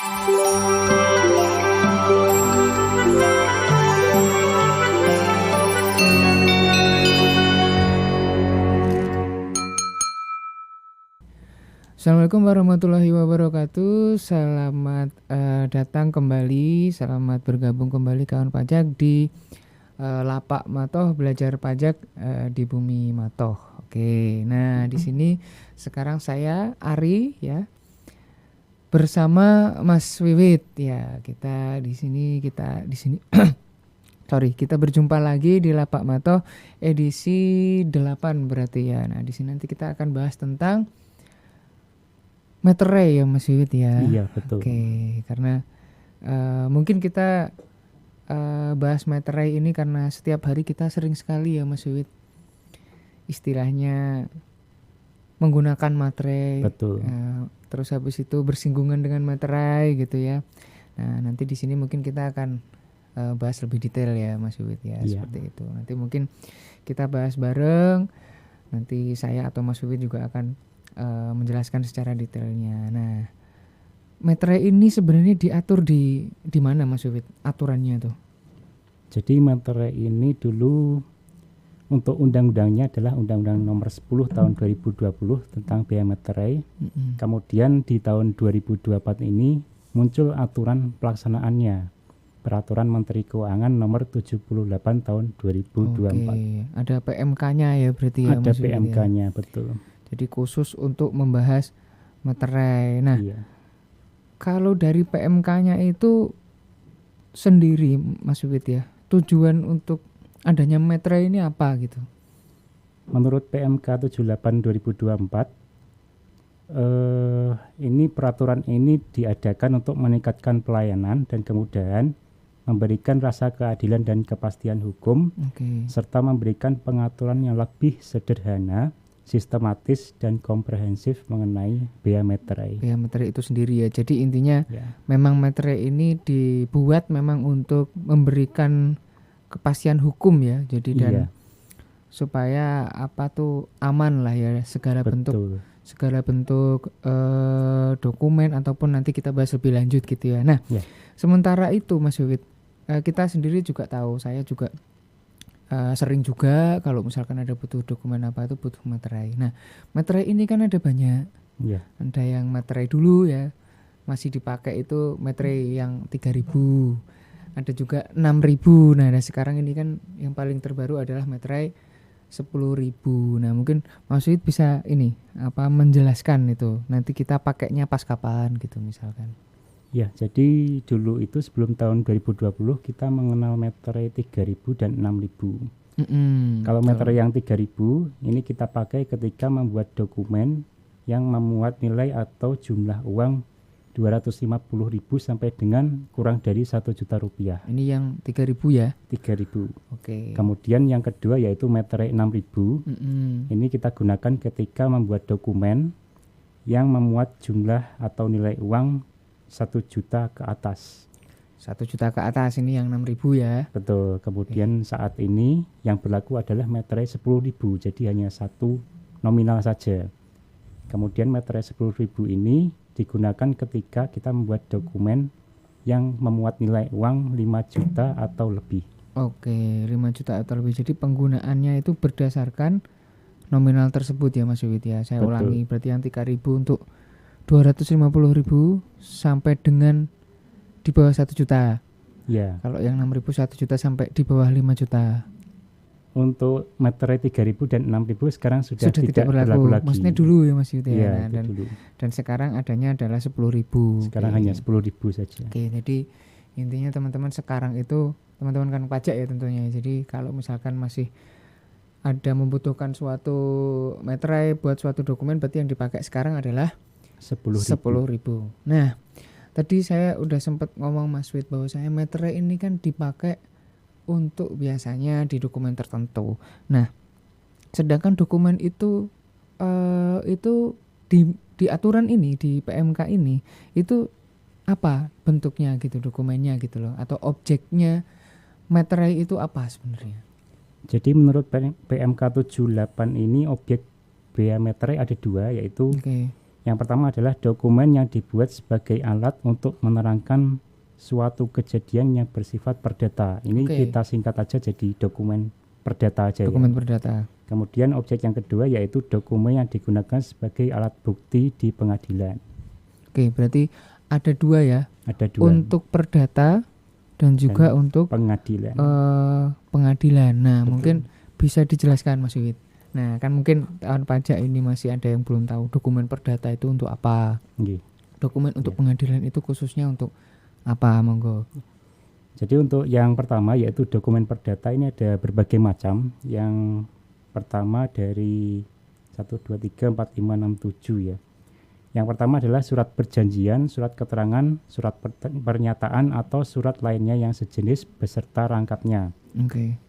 Assalamualaikum warahmatullahi wabarakatuh. Selamat datang kembali, selamat bergabung kembali kawan pajak di Lapak Matoh belajar pajak di Bumi Matoh. Oke, nah di sini sekarang saya Ari ya bersama Mas Wiwit ya. Kita di sini sorry, kita berjumpa lagi di Lapak Matoh edisi 8 berarti ya. Nah, di sini nanti kita akan bahas tentang materai ya Mas Wiwit ya. Iya betul. Oke, karena mungkin kita bahas materai ini karena setiap hari kita sering sekali ya Mas Wiwit istilahnya menggunakan materai. Betul. Terus habis itu bersinggungan dengan materai gitu ya. Nah nanti di sini mungkin kita akan bahas lebih detail ya Mas Wiwit ya. Iya. Seperti itu. Nanti mungkin kita bahas bareng. Nanti saya atau Mas Wiwit juga akan menjelaskan secara detailnya. Nah, materai ini sebenarnya diatur di mana Mas Wiwit aturannya tuh? Jadi materai ini dulu untuk undang-undangnya adalah Undang-Undang Nomor 10 Tahun 2020 tentang biaya materai. Kemudian di tahun 2024 ini muncul aturan pelaksanaannya. Peraturan Menteri Keuangan Nomor 78 Tahun 2024. Oke, ada PMK-nya ya berarti ya Ada Mas Wiwit PMK-nya ya? betul. Jadi khusus untuk membahas materai. Nah, Iya. kalau dari PMK-nya itu sendiri Mas Wiwit ya, tujuan untuk adanya materai ini apa gitu? Menurut PMK 78 2024, ini peraturan ini diadakan untuk meningkatkan pelayanan dan kemudahan, memberikan rasa keadilan dan kepastian hukum, serta memberikan pengaturan yang lebih sederhana, sistematis dan komprehensif mengenai biaya materai. Biaya materai itu sendiri ya. Jadi intinya memang materai ini dibuat memang untuk memberikan kepastian hukum ya. Jadi dan supaya apa tuh aman lah ya segala bentuk dokumen ataupun nanti kita bahas lebih lanjut gitu ya. Nah, sementara itu Mas Wiwit, kita sendiri juga tahu, saya juga sering juga kalau misalkan ada butuh dokumen apa itu butuh materai. Nah, materai ini kan ada banyak. Ada yang materai dulu ya masih dipakai itu materai yang 3.000. Ada juga 6.000. Nah, sekarang ini kan yang paling terbaru adalah materai 10.000. Nah, mungkin Mas Wiwit bisa menjelaskan itu. Nanti kita pakainya pas kapan gitu misalkan. Ya, jadi dulu itu sebelum tahun 2020 kita mengenal materai 3.000 dan 6.000. Kalau materai yang 3.000 ini kita pakai ketika membuat dokumen yang memuat nilai atau jumlah uang 250.000 sampai dengan kurang dari 1 juta rupiah. Ini yang 3.000 ya? 3.000. Oke. Kemudian yang kedua yaitu materai 6.000. Ini kita gunakan ketika membuat dokumen yang memuat jumlah atau nilai uang 1 juta ke atas. 1 juta ke atas ini yang 6.000 ya. Betul. Kemudian saat ini yang berlaku adalah materai 10.000. Jadi hanya satu nominal saja. Kemudian materai 10.000 ini digunakan ketika kita membuat dokumen yang memuat nilai uang 5 juta atau lebih. Oke, 5 juta atau lebih. Jadi penggunaannya itu berdasarkan nominal tersebut ya Mas Wiwit ya. Saya ulangi, berarti yang 3.000 untuk 250.000 sampai dengan di bawah 1 juta. Ya. Kalau yang 6.000 1 juta sampai di bawah 5 juta. Untuk materai 3.000 dan 6.000 sekarang sudah tidak berlaku lagi. Maksudnya dulu ya Mas Wiwit ya. Nah, dan, dulu. Dan sekarang adanya adalah 10.000. Sekarang hanya 10.000 saja. Oke, jadi intinya teman-teman sekarang itu teman-teman kan pajak ya tentunya. Jadi kalau misalkan masih ada membutuhkan suatu materai buat suatu dokumen, berarti yang dipakai sekarang adalah 10.000. Nah, tadi saya udah sempat ngomong Mas Wiwit bahwa saya materai ini kan dipakai untuk biasanya di dokumen tertentu. Nah, sedangkan dokumen itu di aturan ini, di PMK ini itu apa bentuknya gitu, dokumennya gitu loh, atau objeknya materai itu apa sebenarnya? Jadi menurut PMK 78 ini objek biaya materai ada dua, yaitu Yang pertama adalah dokumen yang dibuat sebagai alat untuk menerangkan suatu kejadian yang bersifat perdata. Ini kita singkat aja jadi dokumen perdata aja. Dokumen perdata. Kemudian objek yang kedua yaitu dokumen yang digunakan sebagai alat bukti di pengadilan. Oke, berarti ada dua ya. Ada dua. Untuk perdata dan juga untuk pengadilan. Pengadilan. Nah, mungkin bisa dijelaskan Mas Wiwit. Nah, kan mungkin tahun pajak ini masih ada yang belum tahu dokumen perdata itu untuk apa. Dokumen untuk pengadilan itu khususnya untuk apa, monggo. Jadi untuk yang pertama yaitu dokumen perdata ini ada berbagai macam. Yang pertama dari 1, 2, 3, 4, 5, 6, 7 ya. Yang pertama adalah surat perjanjian, surat keterangan, surat pernyataan atau surat lainnya yang sejenis beserta rangkapnya.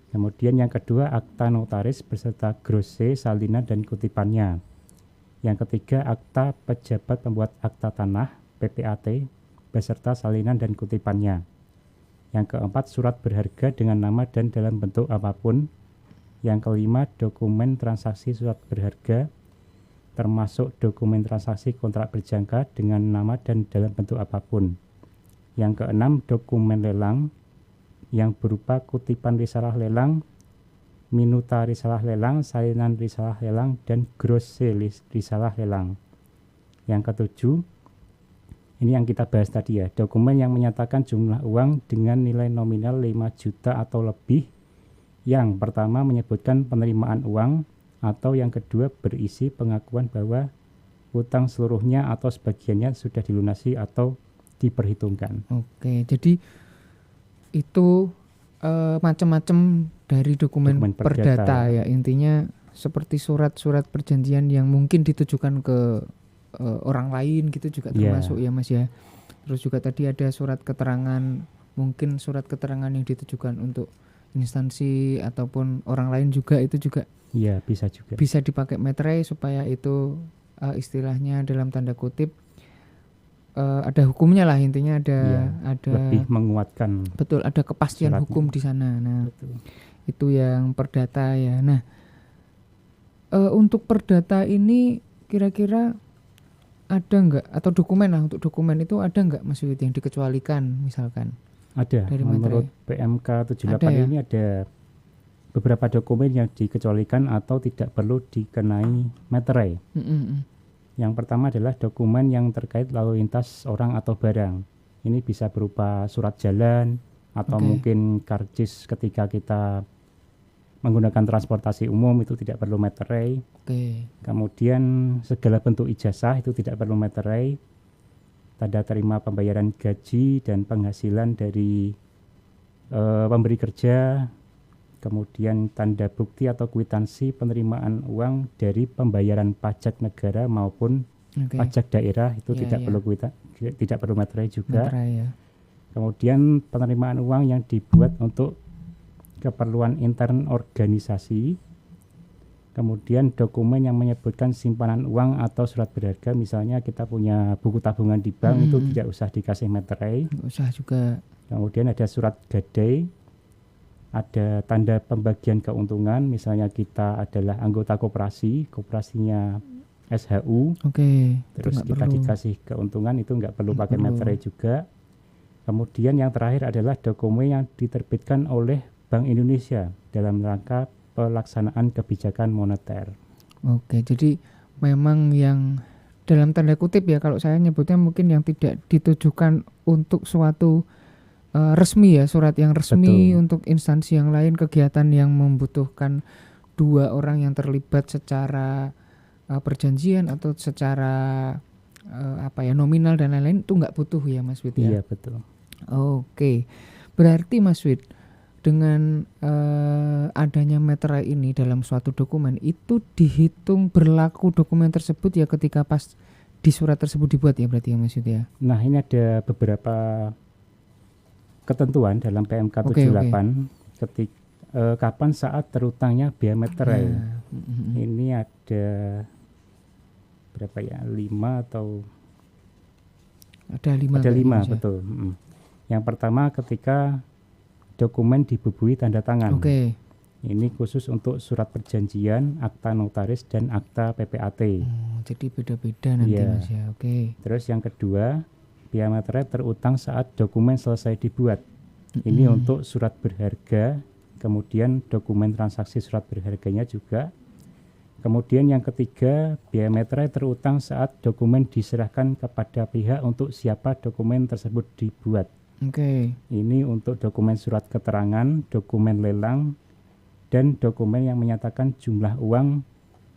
Kemudian yang kedua akta notaris beserta grosse, salinan dan kutipannya. Yang ketiga akta pejabat pembuat akta tanah (PPAT) beserta salinan dan kutipannya. Yang keempat surat berharga dengan nama dan dalam bentuk apapun. Yang kelima dokumen transaksi surat berharga termasuk dokumen transaksi kontrak berjangka dengan nama dan dalam bentuk apapun. Yang keenam dokumen lelang yang berupa kutipan risalah lelang, minuta risalah lelang, salinan risalah lelang, dan grosse risalah lelang. Yang ketujuh, ini yang kita bahas tadi ya, dokumen yang menyatakan jumlah uang dengan nilai nominal 5 juta atau lebih. Yang pertama menyebutkan penerimaan uang, atau yang kedua berisi pengakuan bahwa utang seluruhnya atau sebagiannya sudah dilunasi atau diperhitungkan. Oke, jadi itu macam-macam dari dokumen perdata ya. Intinya seperti surat-surat perjanjian yang mungkin ditujukan ke orang lain gitu juga termasuk ya Mas ya. Terus juga tadi ada surat keterangan, mungkin surat keterangan yang ditujukan untuk instansi ataupun orang lain juga, itu juga bisa juga. Bisa dipakai meterai supaya itu istilahnya dalam tanda kutip ada hukumnya lah, intinya ada lebih menguatkan. Betul, ada kepastian suratnya. Hukum di sana. Nah, itu yang perdata ya. Nah, untuk perdata ini kira-kira ada enggak, atau dokumen lah, untuk dokumen itu ada enggak Mas Wiwit yang dikecualikan misalkan? Ada. Dari menurut PMK 78 ini ada beberapa dokumen yang dikecualikan atau tidak perlu dikenai meterai. Yang pertama adalah dokumen yang terkait lalu lintas orang atau barang. Ini bisa berupa surat jalan atau mungkin karcis ketika kita menggunakan transportasi umum, itu tidak perlu meterai. Kemudian segala bentuk ijazah itu tidak perlu meterai. Tanda terima pembayaran gaji dan penghasilan dari pemberi kerja. Kemudian tanda bukti atau kwitansi penerimaan uang dari pembayaran pajak negara maupun pajak daerah, itu tidak perlu meterai juga. Kemudian penerimaan uang yang dibuat untuk keperluan intern organisasi. Kemudian dokumen yang menyebutkan simpanan uang atau surat berharga, misalnya kita punya buku tabungan di bank, itu tidak usah dikasih meterai. Usah juga. Kemudian ada surat gadai. Ada tanda pembagian keuntungan, misalnya kita adalah anggota koperasinya SHU. Terus kita dikasih keuntungan, itu nggak perlu pakai meterai juga. Kemudian yang terakhir adalah dokumen yang diterbitkan oleh Bank Indonesia dalam rangka pelaksanaan kebijakan moneter. Jadi memang yang dalam tanda kutip ya, kalau saya nyebutnya mungkin yang tidak ditujukan untuk suatu resmi ya, surat yang resmi. Betul. Untuk instansi yang lain, kegiatan yang membutuhkan dua orang yang terlibat secara perjanjian atau secara nominal dan lain-lain, itu nggak butuh ya Mas Wid ya? Iya betul. Berarti Mas Wid, dengan adanya meterai ini dalam suatu dokumen, itu dihitung berlaku dokumen tersebut ya ketika pas di surat tersebut dibuat ya, berarti ya Mas Wid ya? Nah, ini ada beberapa ketentuan dalam PMK 78 kapan saat terutangnya biaya meterai. Ini ada berapa ya? 5 atau ada 5 betul. Yang pertama ketika dokumen dibubuhi tanda tangan. Ini khusus untuk surat perjanjian, akta notaris, dan akta PPAT. Jadi beda-beda nanti Mas ya. Oke. Terus yang kedua, biaya materai terutang saat dokumen selesai dibuat. Ini untuk surat berharga, kemudian dokumen transaksi surat berharganya juga. Kemudian yang ketiga, biaya materai terutang saat dokumen diserahkan kepada pihak untuk siapa dokumen tersebut dibuat. Ini untuk dokumen surat keterangan, dokumen lelang, dan dokumen yang menyatakan jumlah uang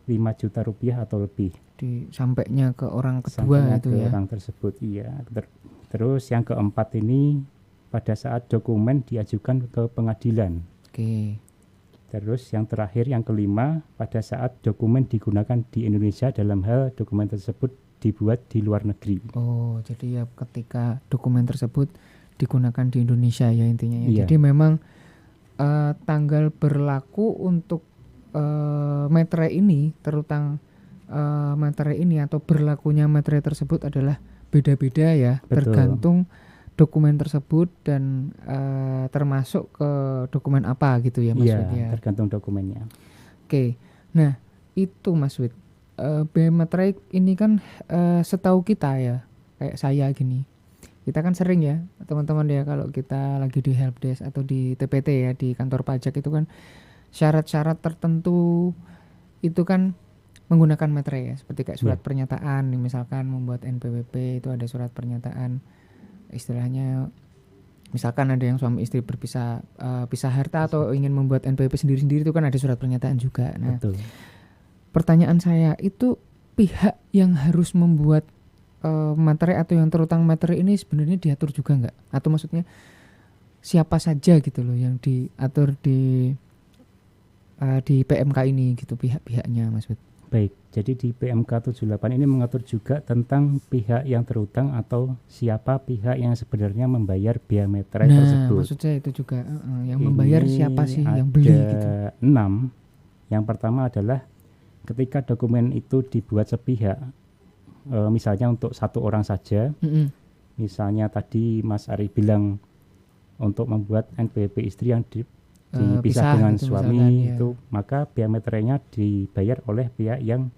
5 juta rupiah atau lebih. Sampainya ke orang kedua itu ya. Orang tersebut, iya. Terus yang keempat ini pada saat dokumen diajukan ke pengadilan. Terus yang terakhir, yang kelima, pada saat dokumen digunakan di Indonesia dalam hal dokumen tersebut dibuat di luar negeri. Oh, jadi ya ketika dokumen tersebut digunakan di Indonesia ya intinya ya. Jadi memang tanggal berlaku untuk materai ini, terutang materai ini atau berlakunya materai tersebut adalah beda-beda ya. Betul. Tergantung dokumen tersebut dan termasuk ke dokumen apa gitu ya Mas Wid ya. Tergantung dokumennya. Oke. Nah, itu Mas Wid. Biaya materai ini kan setahu kita ya, kayak saya gini. Kita kan sering ya teman-teman ya, kalau kita lagi di helpdesk atau di TPT ya, di kantor pajak itu kan syarat-syarat tertentu itu kan menggunakan materai ya, seperti kayak surat pernyataan, misalkan membuat NPWP itu ada surat pernyataan, istilahnya misalkan ada yang suami istri berpisah pisah harta atau ingin membuat NPWP sendiri-sendiri itu kan ada surat pernyataan juga. Nah, pertanyaan saya itu pihak yang harus membuat materai atau yang terutang materai ini sebenarnya diatur juga nggak? Atau maksudnya siapa saja gitu loh yang diatur di PMK ini gitu pihak-pihaknya Mas Wid? Baik, jadi di PMK 78 ini mengatur juga tentang pihak yang terutang atau siapa pihak yang sebenarnya membayar biaya materai tersebut. Nah, maksud saya itu juga yang membayar siapa sih yang beli gitu? 6. Yang pertama adalah ketika dokumen itu dibuat sepihak, misalnya untuk satu orang saja, misalnya tadi Mas Ari bilang untuk membuat NPWP istri yang dipisah dengan suami itu, maka biaya materainya dibayar oleh pihak yang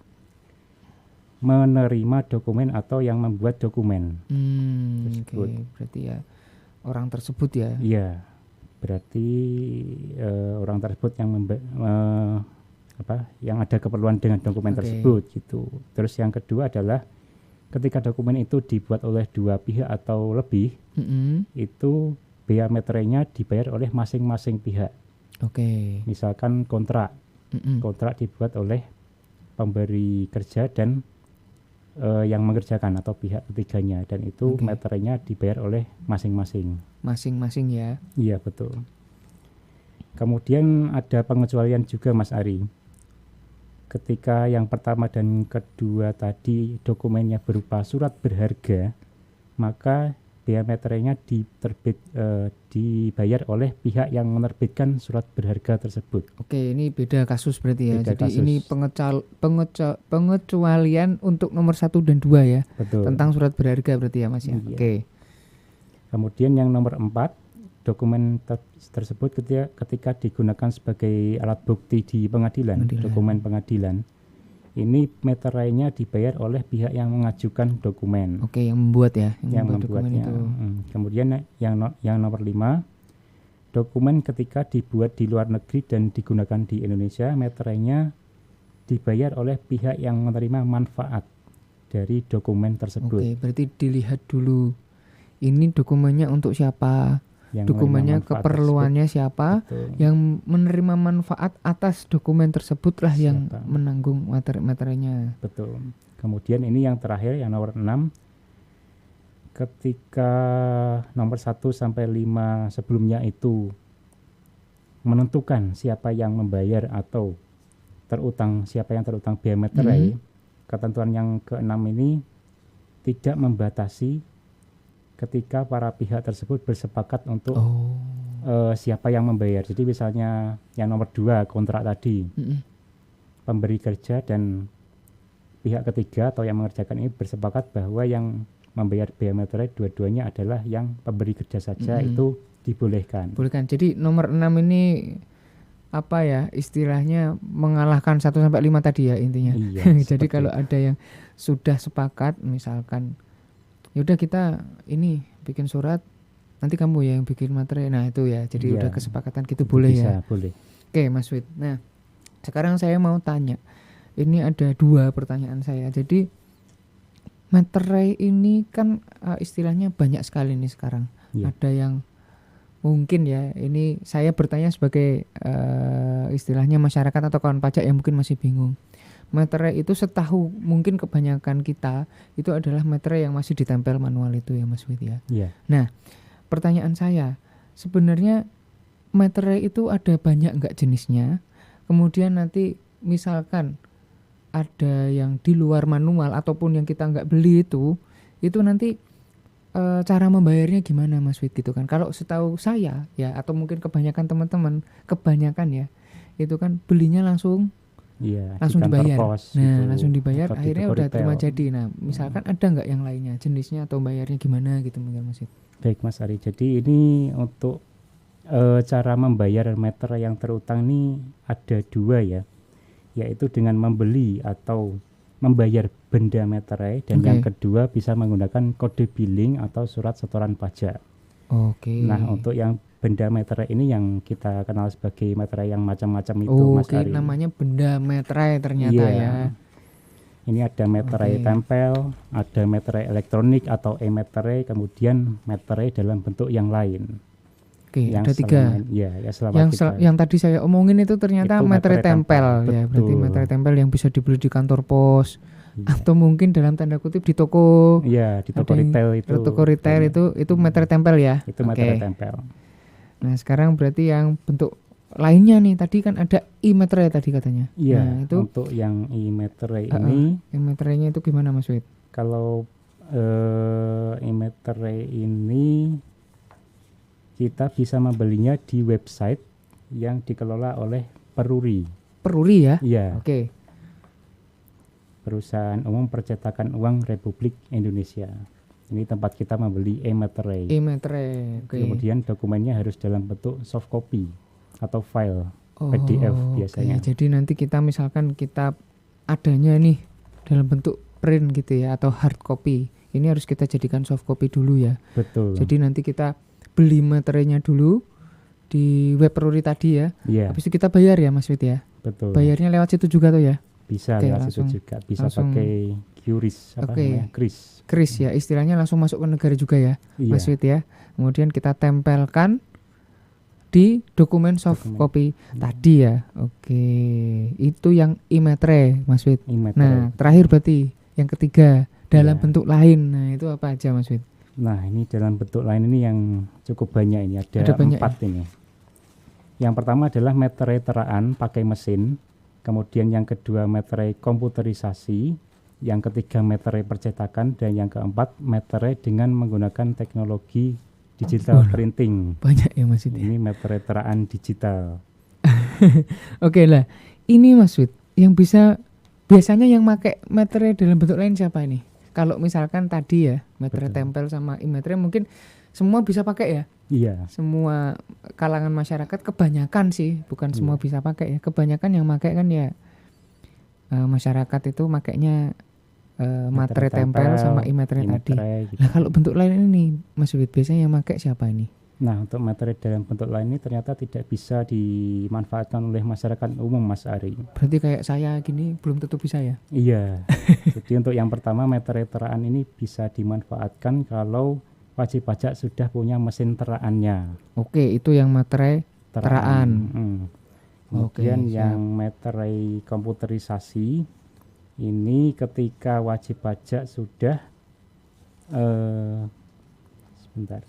menerima dokumen atau yang membuat dokumen tersebut. Berarti ya orang tersebut ya? Iya, berarti orang tersebut yang yang ada keperluan dengan dokumen tersebut gitu. Terus yang kedua adalah ketika dokumen itu dibuat oleh dua pihak atau lebih, itu biaya materainya dibayar oleh masing-masing pihak. Misalkan kontrak dibuat oleh pemberi kerja dan yang mengerjakan atau pihak ketiganya, dan itu materainya dibayar oleh masing-masing. Masing-masing ya? Iya, betul. Kemudian ada pengecualian juga Mas Ari. Ketika yang pertama dan kedua tadi dokumennya berupa surat berharga, maka biaya materainya dibayar oleh pihak yang menerbitkan surat berharga tersebut. Ini beda kasus berarti ya. Jadi ini pengecualian untuk nomor 1 dan 2 ya. Betul. Tentang surat berharga berarti ya Mas ya. Kemudian yang nomor 4, dokumen tersebut ketika digunakan sebagai alat bukti di pengadilan, dokumen pengadilan, ini materainya dibayar oleh pihak yang mengajukan dokumen. Yang membuat ya, yang membuatnya. Kemudian yang nomor 5, dokumen ketika dibuat di luar negeri dan digunakan di Indonesia, materainya dibayar oleh pihak yang menerima manfaat dari dokumen tersebut. Berarti dilihat dulu ini dokumennya untuk siapa, dokumennya keperluannya tersebut. Siapa. Betul. Yang menerima manfaat atas dokumen tersebutlah yang menanggung materainya. Betul. Kemudian ini yang terakhir, yang nomor 6, ketika nomor 1 sampai 5 sebelumnya itu menentukan siapa yang membayar atau siapa yang terutang biaya materai, ketentuan yang ke-6 ini tidak membatasi ketika para pihak tersebut bersepakat untuk siapa yang membayar. Jadi misalnya yang nomor 2 kontrak tadi, pemberi kerja dan pihak ketiga atau yang mengerjakan ini bersepakat bahwa yang membayar biaya materai dua-duanya adalah yang pemberi kerja saja, itu dibolehkan. Jadi nomor 6 ini apa ya istilahnya mengalahkan 1-5 tadi ya intinya. Iya, Jadi kalau ada yang sudah sepakat misalkan yaudah kita ini bikin surat, nanti kamu ya yang bikin materi. Nah itu ya, jadi udah kesepakatan gitu, boleh bisa, ya. Boleh. Oke Mas Wid. Nah sekarang saya mau tanya, ini ada 2 pertanyaan saya. Jadi materai ini kan istilahnya banyak sekali nih sekarang. Ada yang mungkin ya, ini saya bertanya sebagai istilahnya masyarakat atau kawan pajak yang mungkin masih bingung. Materai itu setahu mungkin kebanyakan kita itu adalah materai yang masih ditempel manual itu ya Mas Wid ya. Nah pertanyaan saya, sebenarnya materai itu ada banyak nggak jenisnya? Kemudian nanti misalkan ada yang di luar manual ataupun yang kita nggak beli itu nanti cara membayarnya gimana Mas Wid gitu kan. Kalau setahu saya ya, atau mungkin kebanyakan teman-teman, kebanyakan ya itu kan belinya langsung dibayar. Langsung dibayar, akhirnya udah terima jadi. Nah misalkan ada nggak yang lainnya jenisnya atau bayarnya gimana gitu mungkin Mas Wid? Baik Mas Ari, jadi ini untuk cara membayar meter yang terutang ini ada 2 ya, yaitu dengan membeli atau membayar benda materai, dan yang kedua bisa menggunakan kode billing atau surat setoran pajak. Nah untuk yang benda materai ini yang kita kenal sebagai materai yang macam-macam itu Mas Ari. Namanya benda materai ternyata ya. Ini ada materai tempel, ada materai elektronik atau e-materai, kemudian materai dalam bentuk yang lain. Yang ada 3. Yang tadi saya omongin itu ternyata materai tempel ya. Berarti materai tempel yang bisa dibeli di kantor pos atau mungkin dalam tanda kutip di toko. Iya, di toko retail itu. Toko retail itu materai tempel ya. Itu materai tempel. Nah, sekarang berarti yang bentuk lainnya nih, tadi kan ada e-materai tadi katanya. Iya, nah, itu untuk yang e-materai ini. E-materainya itu gimana Mas Wid? Kalau e-materai ini kita bisa membelinya di website yang dikelola oleh Peruri. Peruri ya? Iya. Perusahaan Umum Percetakan Uang Republik Indonesia. Ini tempat kita membeli e-materai. Kemudian dokumennya harus dalam bentuk soft copy atau file PDF biasanya. Jadi nanti kita misalkan kita adanya nih dalam bentuk print gitu ya, atau hard copy. Ini harus kita jadikan soft copy dulu ya. Betul. Jadi nanti kita beli materinya dulu di web Peruri tadi ya. Habis itu kita bayar ya Mas Wid ya. Betul. Bayarnya lewat situ juga tuh ya. Bisa lewat situ juga. Bisa pakai QRIS Kris ya, istilahnya langsung masuk ke negara juga ya Mas Wid ya. Kemudian kita tempelkan di dokumen soft copy tadi ya. Itu yang e-materai Mas Wid. Nah terakhir berarti yang ketiga dalam bentuk lain. Nah itu apa aja Mas Wid? Nah ini dalam bentuk lain ini yang cukup banyak ini, ada 4 ini. Yang pertama adalah materai teraan pakai mesin, kemudian yang kedua materai komputerisasi, yang ketiga materai percetakan, dan yang keempat materai dengan menggunakan teknologi digital printing. Banyak ya Mas Wid. Ini materai teraan digital. Lah ini Mas Wid, yang biasanya yang pakai materai dalam bentuk lain siapa ini? Kalau misalkan tadi ya materai tempel sama e-materai mungkin semua bisa pakai ya. Iya. Semua kalangan masyarakat kebanyakan sih, bukan semua bisa pakai ya. Kebanyakan yang pakai kan ya masyarakat itu makainya materai tempel sama e-materai tadi. Gitu. Nah kalau bentuk lain ini Mas Wid, biasanya yang pakai siapa ini? Nah untuk materai dalam bentuk lain ini ternyata tidak bisa dimanfaatkan oleh masyarakat umum Mas Ari. Berarti kayak saya gini belum tentu bisa ya? Iya. Jadi untuk yang pertama materai teraan ini bisa dimanfaatkan kalau wajib pajak sudah punya mesin teraannya. Itu yang materai teraan. Kemudian yang materai komputerisasi ini ketika wajib pajak sudah sebentar.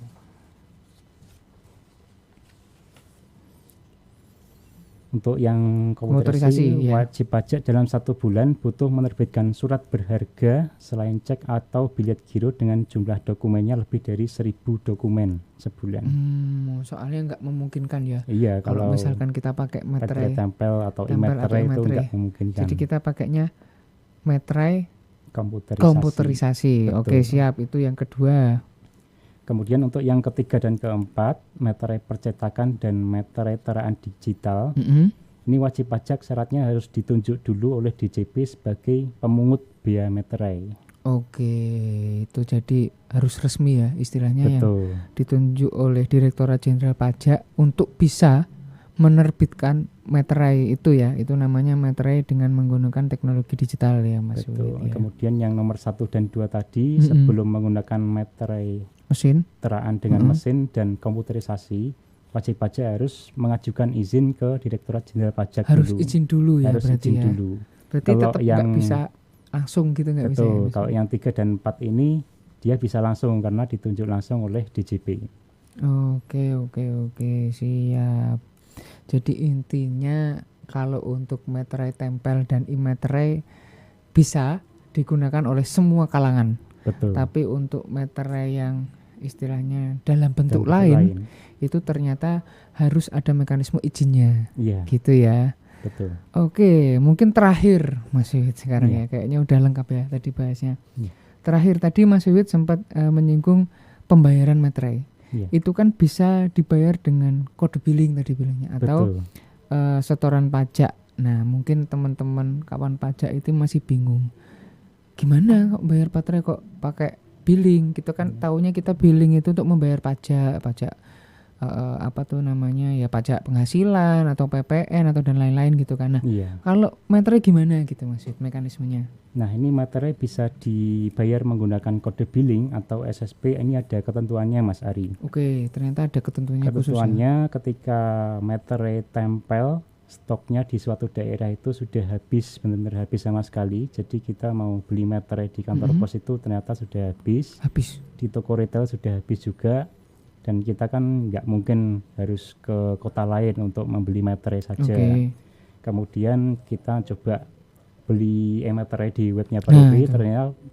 Untuk yang komputerisasi wajib pajak dalam 1 bulan butuh menerbitkan surat berharga selain cek atau bilet giro dengan jumlah dokumennya lebih dari 1000 dokumen sebulan. Soalnya nggak memungkinkan ya. Iya, kalau misalkan kita pakai materai tempel atau e-materai itu nggak memungkinkan. Jadi kita pakainya materai komputerisasi. Oke, siap. Itu yang kedua. Kemudian untuk yang ketiga dan keempat, materai percetakan dan materai teraan digital. Ini wajib pajak syaratnya harus ditunjuk dulu oleh DJP sebagai pemungut bea meterai. Oke, itu jadi harus resmi ya istilahnya. Betul. Yang ditunjuk oleh Direktorat Jenderal Pajak untuk bisa menerbitkan meterai itu ya. Itu namanya meterai dengan menggunakan teknologi digital ya Mas. Betul. Ya. Kemudian yang nomor 1 dan 2 tadi sebelum menggunakan meterai mesin, teraan dengan mesin dan komputerisasi, wajib pajak harus mengajukan izin ke Direktorat Jenderal Pajak harus dulu. izin dulu ya. Harus berarti izin ya. dulu. Berarti Kalau tetap yang nggak bisa langsung gitu, nggak bisa. Betul. Kalau yang 3 dan 4 ini dia bisa langsung karena ditunjuk langsung oleh DJP. Oke, siap. Jadi intinya kalau untuk meterai tempel dan e-meterai bisa digunakan oleh semua kalangan. Betul. Tapi untuk meterai yang istilahnya dalam bentuk lain itu ternyata harus ada mekanisme izinnya. Iya. Gitu ya. Betul. Oke, mungkin terakhir Mas Wiwit sekarang ya. Kayaknya udah lengkap ya tadi bahasnya. Terakhir tadi Mas Wiwit sempat menyinggung pembayaran meterai. Itu kan bisa dibayar dengan kode billing tadi bilangnya atau setoran pajak. Nah, mungkin teman-teman kawan pajak itu masih bingung. Gimana kok bayar meterai kok pakai billing? Gitu kan taunya kita billing itu untuk membayar pajak apa tuh namanya ya, pajak penghasilan atau PPN atau dan lain-lain gitu kan. Nah, kalau meterai gimana gitu maksud mekanismenya? Nah, ini meterai bisa dibayar menggunakan kode billing atau SSP. Ini ada ketentuannya Mas Ari. Oke, ternyata ada ketentuannya khusus. Ketentuannya ketika meterai tempel stoknya di suatu daerah itu sudah habis, benar-benar habis sama sekali. Jadi kita mau beli meterai di kantor pos itu ternyata sudah habis. Di toko retail sudah habis juga. Dan kita kan nggak mungkin harus ke kota lain untuk membeli meterai saja. Kemudian kita coba beli meterai di webnya Peruri,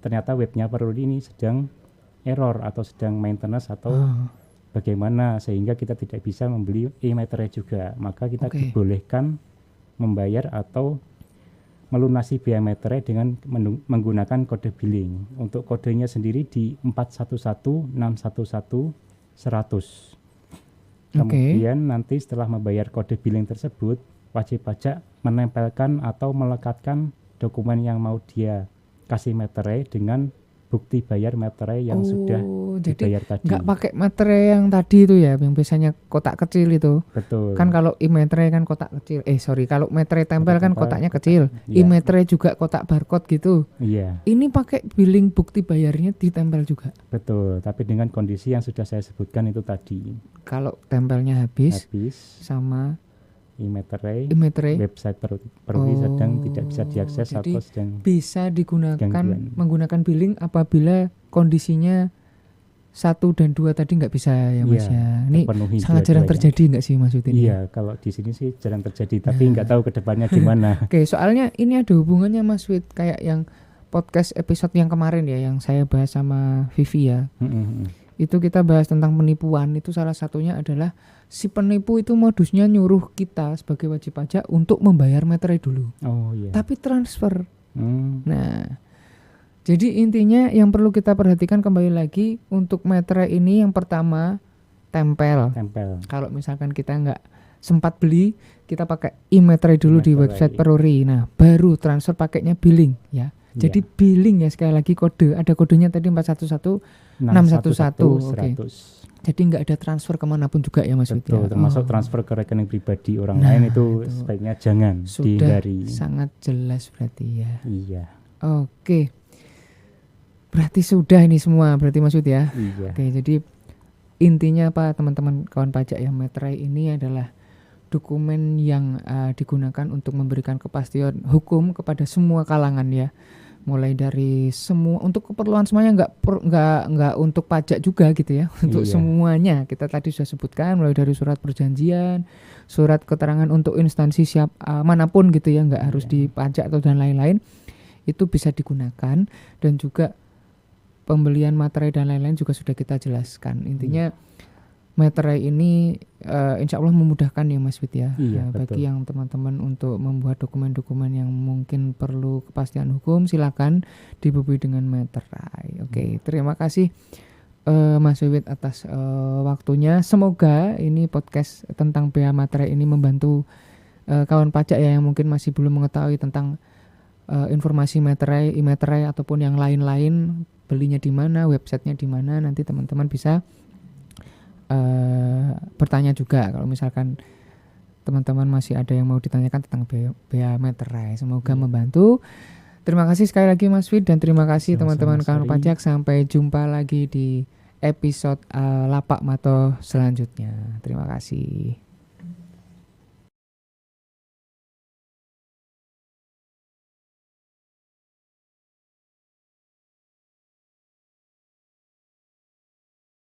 ternyata webnya Peruri ini sedang error atau sedang maintenance atau bagaimana, sehingga kita tidak bisa membeli meterai juga. Maka kita dibolehkan membayar atau melunasi biaya meterai dengan menggunakan kode billing. Untuk kodenya sendiri di 411611 100. Kemudian nanti setelah membayar kode billing tersebut, wajib pajak menempelkan atau melekatkan dokumen yang mau dia kasih meterai dengan bukti bayar meterai yang sudah dibayar tadi. Nggak pakai meterai yang tadi itu ya, yang biasanya kotak kecil itu. Betul. Kan kalau e-meterai kan kotak kecil. Kalau meterai tempel kan kotaknya kecil. E-meterai juga kotak barcode gitu. Iya. Ini pakai billing bukti bayarnya ditempel juga. Betul, tapi dengan kondisi yang sudah saya sebutkan itu tadi. Kalau tempelnya habis sama e-meterai website Peruri sedang tidak bisa diakses atau sedang bisa digunakan menggunakan billing apabila kondisinya 1 dan 2 tadi nggak bisa ya Mas ya. Ini sangat jarang terjadi nggak sih Mas Udin? Iya, kalau di sini sih jarang terjadi, tapi nggak tahu kedepannya gimana. Oke, soalnya ini ada hubungannya Mas Wid kayak yang podcast episode yang kemarin ya, yang saya bahas sama Vivi ya. Itu kita bahas tentang penipuan. Itu salah satunya adalah si penipu itu modusnya nyuruh kita sebagai wajib pajak untuk membayar meterai dulu. Tapi transfer. Nah, jadi intinya yang perlu kita perhatikan kembali lagi untuk meterai ini, yang pertama tempel. Kalau misalkan kita nggak sempat beli, kita pakai e-meterai dulu di website Peruri. Nah, baru transfer pakainya billing ya. Jadi billing ya, sekali lagi kode, ada kodenya tadi 411611. Oke. Jadi nggak ada transfer kemanapun juga ya Mas Wid. Termasuk transfer ke rekening pribadi orang lain itu sebaiknya jangan dihindari. Sangat jelas berarti ya. Iya. Oke. Berarti sudah ini semua berarti Mas Wid ya. Iya. Oke, jadi intinya apa teman-teman kawan pajak ya, meterai ini adalah dokumen yang digunakan untuk memberikan kepastian hukum kepada semua kalangan ya. Mulai dari semua, untuk keperluan semuanya, nggak untuk pajak juga gitu ya, untuk semuanya. Kita tadi sudah sebutkan mulai dari surat perjanjian, surat keterangan untuk instansi manapun gitu ya, nggak harus di pajak atau dan lain-lain, itu bisa digunakan. Dan juga pembelian materai dan lain-lain juga sudah kita jelaskan. Intinya meterai ini insya Allah memudahkan ya Mas Wid ya, bagi yang teman-teman untuk membuat dokumen-dokumen yang mungkin perlu kepastian hukum, silakan dibeli dengan meterai. Oke, terima kasih Mas Wid atas waktunya. Semoga ini podcast tentang bea materai ini membantu kawan pajak ya yang mungkin masih belum mengetahui tentang informasi meterai, e-meterai ataupun yang lain-lain, belinya di mana, websitenya di mana, nanti teman-teman bisa bertanya juga kalau misalkan teman-teman masih ada yang mau ditanyakan tentang bea meterai. Semoga membantu. Terima kasih sekali lagi Mas Fit, dan terima kasih teman-teman kawan pajak. Sampai jumpa lagi di episode Lapak Mato selanjutnya. Terima kasih.